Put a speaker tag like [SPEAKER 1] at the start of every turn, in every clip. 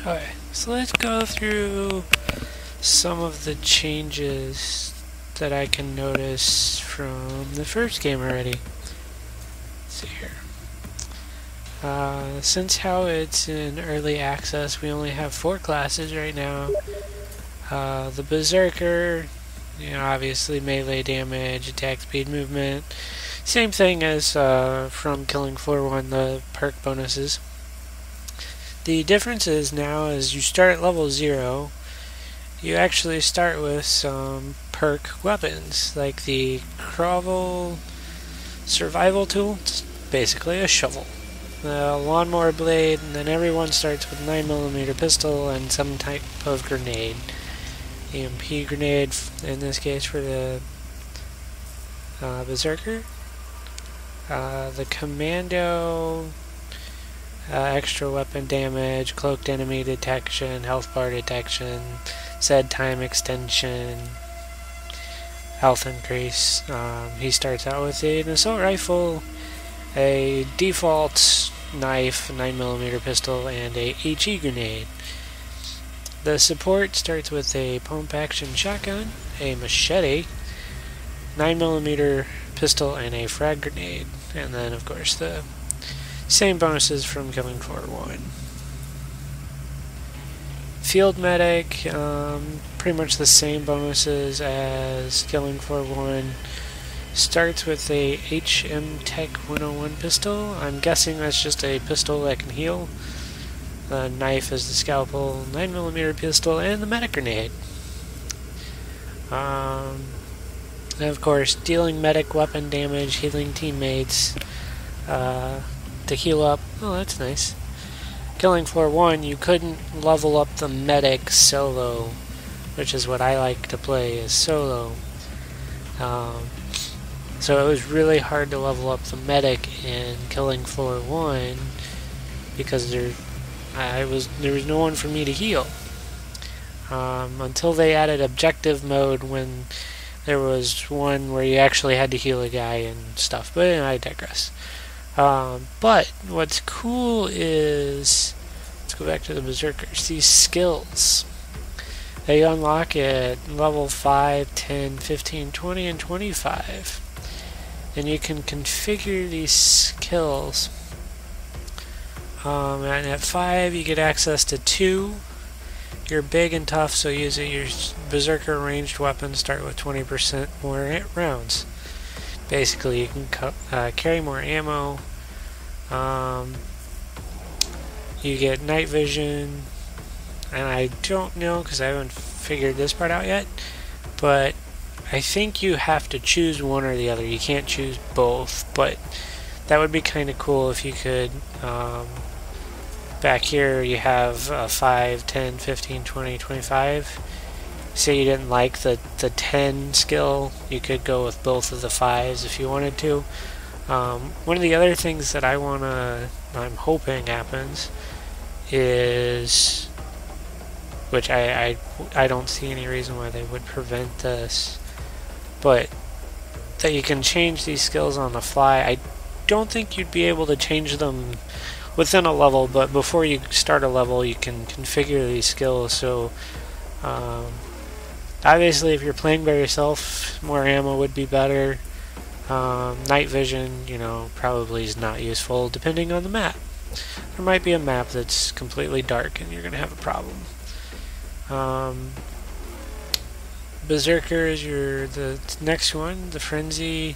[SPEAKER 1] Okay, so let's go through some of the changes that I can notice from the first game already. Let's see here. Since how it's in early access, we only have 4 classes right now. The Berserker, obviously melee damage, attack speed, movement. Same thing as from Killing Floor 1, the perk bonuses. The difference is now is you start at level 0, you actually start with some perk weapons, like the Crovel survival tool. It's basically a shovel. The lawnmower blade, and then everyone starts with 9mm pistol and some type of grenade. EMP grenade, in this case for the Berserker. The Commando, extra weapon damage, cloaked enemy detection, health bar detection, said time extension, health increase. He starts out with an assault rifle, a default knife, 9mm pistol, and a HE grenade. The support starts with a pump action shotgun, a machete, 9mm pistol, and a frag grenade. And then, of course, the same bonuses from Killing Floor 1. Field Medic, pretty much the same bonuses as Killing Floor 1. Starts with a HM Tech 101 pistol. I'm guessing that's just a pistol that can heal. The knife is the scalpel, 9mm pistol, and the medic grenade. And of course, dealing medic weapon damage, healing teammates, to heal up. Oh, that's nice. Killing Floor 1, you couldn't level up the medic solo, which is what I like to play, is solo. So it was really hard to level up the medic in Killing Floor 1 because there was no one for me to heal. Until they added objective mode when there was one where you actually had to heal a guy and stuff, but I digress. But what's cool is, let's go back to the Berserkers, these skills. They unlock at level 5, 10, 15, 20, and 25. And you can configure these skills. And at 5 you get access to 2. You're big and tough, so use it. Your Berserker ranged weapons start with 20% more rounds. Basically, you can carry more ammo. You get night vision, and I don't know because I haven't figured this part out yet, but I think you have to choose one or the other. You can't choose both, but that would be kind of cool if you could. Back here you have 5, 10, 15, 20, 25. Say you didn't like the 10 skill, you could go with both of the 5s if you wanted to. One of the other things that I'm hoping happens is, which I don't see any reason why they would prevent this, but that you can change these skills on the fly. I don't think you'd be able to change them within a level, but before you start a level you can configure these skills. So obviously if you're playing by yourself, more ammo would be better. Night vision, probably is not useful depending on the map. There might be a map that's completely dark and you're going to have a problem. Berserker is the next one. The Frenzy,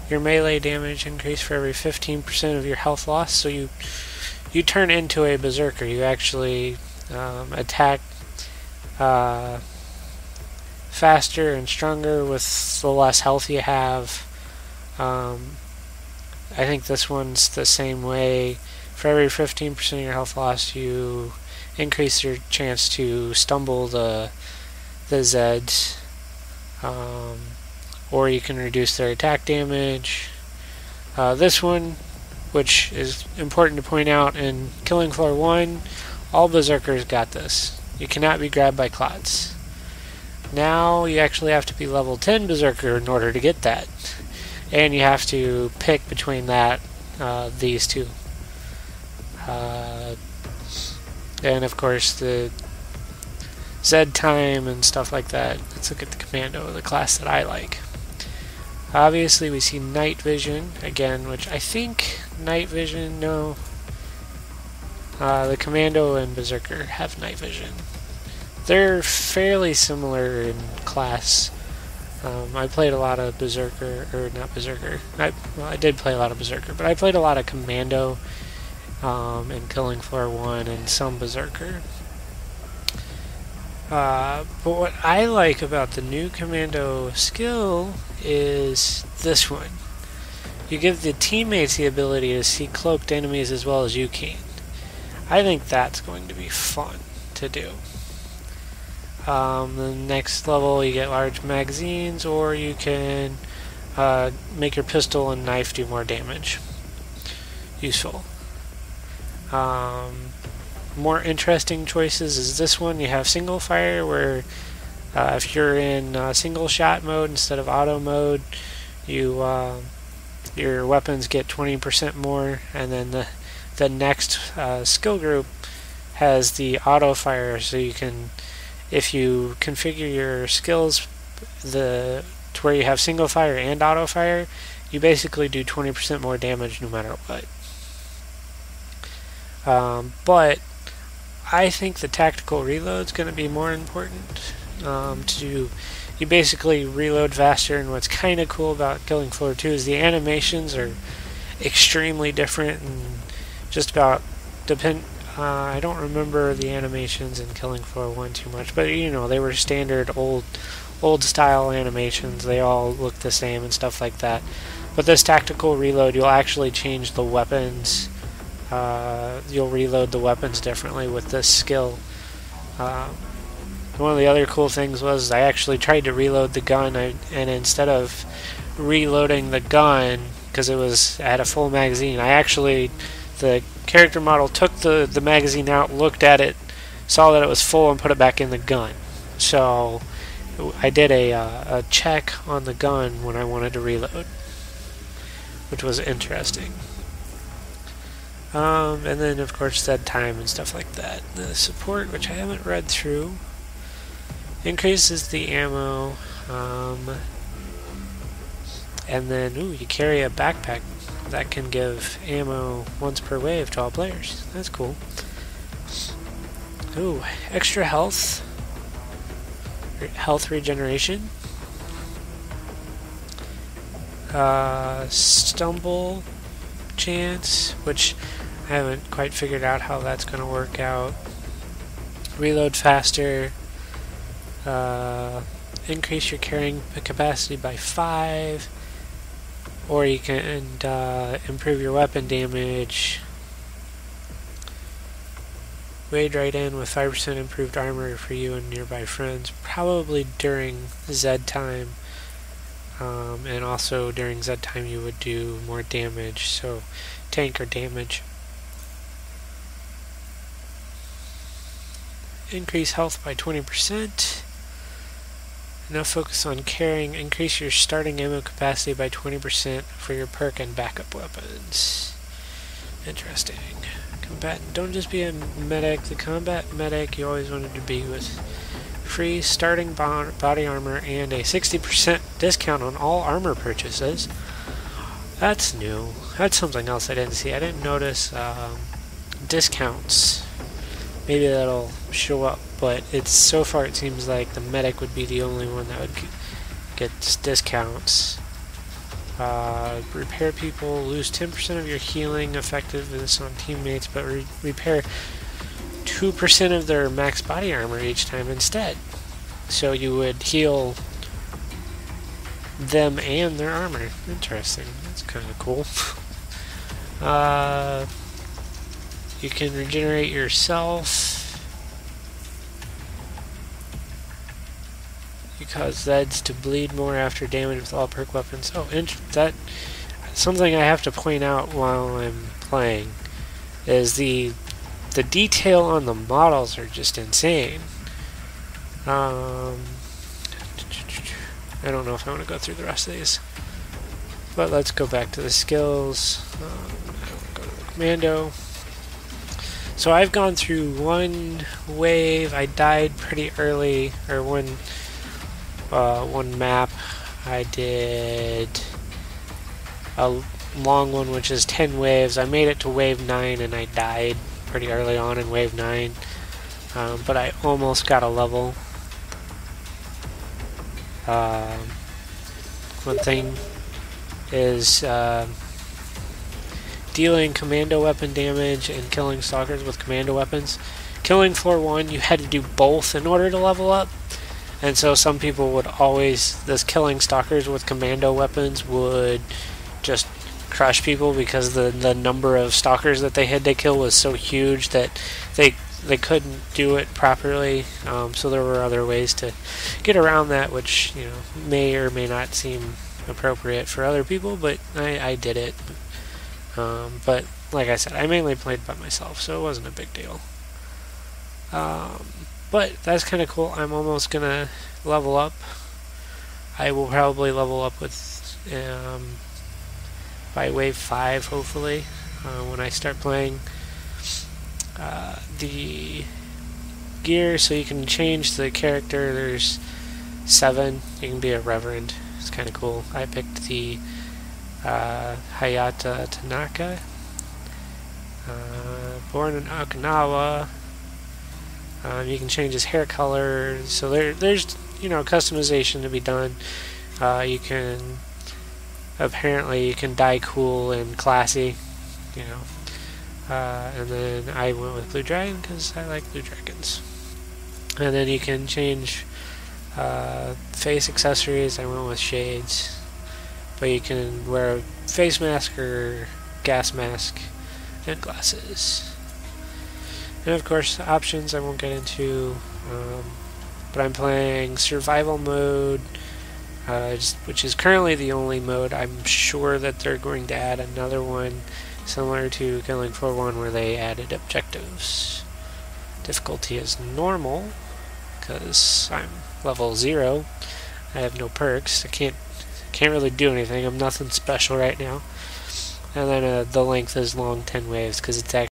[SPEAKER 1] your melee damage increase for every 15% of your health loss, so you turn into a Berserker. You actually attack faster and stronger with the less health you have. I think this one's the same way. For every 15% of your health loss, you increase your chance to stumble the Zeds, or you can reduce their attack damage. This one, which is important to point out, in Killing Floor 1, all Berserkers got this. You cannot be grabbed by clots. Now you actually have to be level 10 Berserker in order to get that. And you have to pick between these two. And of course the Z time and stuff like that. Let's look at the Commando, the class that I like. Obviously we see night vision again, which I think night vision, no. The Commando and Berserker have night vision. They're fairly similar in class. I played a lot of Berserker, or not Berserker. I did play a lot of Berserker, but I played a lot of Commando and Killing Floor 1 and some Berserker. But what I like about the new Commando skill is this one. You give the teammates the ability to see cloaked enemies as well as you can. I think that's going to be fun to do. The next level you get large magazines, or you can make your pistol and knife do more damage. Useful. More interesting choices is this one. You have single fire, where if you're in single shot mode instead of auto mode, you your weapons get 20% more, and then the next skill group has the auto fire, so you can, if you configure your skills to where you have single fire and auto fire, you basically do 20% more damage no matter what. But I think the tactical reload is going to be more important. You basically reload faster, and what's kind of cool about Killing Floor 2 is the animations are extremely different and just about I don't remember the animations in Killing Floor 1 too much, but you know, they were standard old style animations. They all look the same and stuff like that. But this tactical reload, you'll actually change the weapons. You'll reload the weapons differently with this skill. One of the other cool things was I actually tried to reload the gun, and instead of reloading the gun, because I had a full magazine, the character model took the magazine out, looked at it, saw that it was full, and put it back in the gun. So I did a check on the gun when I wanted to reload, which was interesting. And then of course Z time and stuff like that. The support, which I haven't read through, increases the ammo, and then you carry a backpack that can give ammo once per wave to all players. That's cool. Extra health regeneration, stumble chance, which I haven't quite figured out how that's going to work out. Reload faster, increase your carrying capacity by 5, or you can improve your weapon damage. Wade right in with 5% improved armor for you and nearby friends, probably during Z time. And also during Z time you would do more damage, so tanker damage. Increase health by 20%. Now focus on carrying. Increase your starting ammo capacity by 20% for your perk and backup weapons. Interesting. Combatant. Don't just be a medic. The combat medic you always wanted to be with free starting body armor and a 60% discount on all armor purchases. That's new. That's something else I didn't see. I didn't notice discounts. Maybe that'll show up, but so far it seems like the medic would be the only one that would get discounts. Repair people, lose 10% of your healing effectiveness on teammates, but repair 2% of their max body armor each time instead. So you would heal them and their armor. Interesting. That's kind of cool. You can regenerate yourself. You cause Zeds to bleed more after damage with all perk weapons. Oh, that's something I have to point out while I'm playing is the detail on the models are just insane. I don't know if I want to go through the rest of these, but let's go back to the skills. I want to go to the Commando. So I've gone through one wave. I died pretty early, or one map. I did a long one, which is 10 waves. I made it to wave 9, and I died pretty early on in wave 9. But I almost got a level. One thing is dealing commando weapon damage and killing stalkers with commando weapons. Killing floor 1, you had to do both in order to level up. And so some people would always, this killing stalkers with commando weapons would just crush people because the number of stalkers that they had to kill was so huge that they couldn't do it properly. So there were other ways to get around that, which may or may not seem appropriate for other people, but I did it. But like I said, I mainly played by myself, so it wasn't a big deal. But that's kind of cool. I'm almost gonna level up. I will probably level up with by wave 5, hopefully, when I start playing the gear. So you can change the character. There's 7. You can be a reverend. It's kind of cool. I picked the Hayata Tanaka, born in Okinawa. You can change his hair color, so there's customization to be done. You can dye cool and classy, and then I went with Blue Dragon because I like blue dragons. And then you can change face accessories. I went with shades, but you can wear a face mask or gas mask and glasses. And of course, options I won't get into, but I'm playing survival mode, which is currently the only mode. I'm sure that they're going to add another one similar to Killing Floor 1 where they added objectives. Difficulty is normal because I'm level 0. I have no perks. I can't really do anything. I'm nothing special right now. And then the length is long 10 waves because it's actually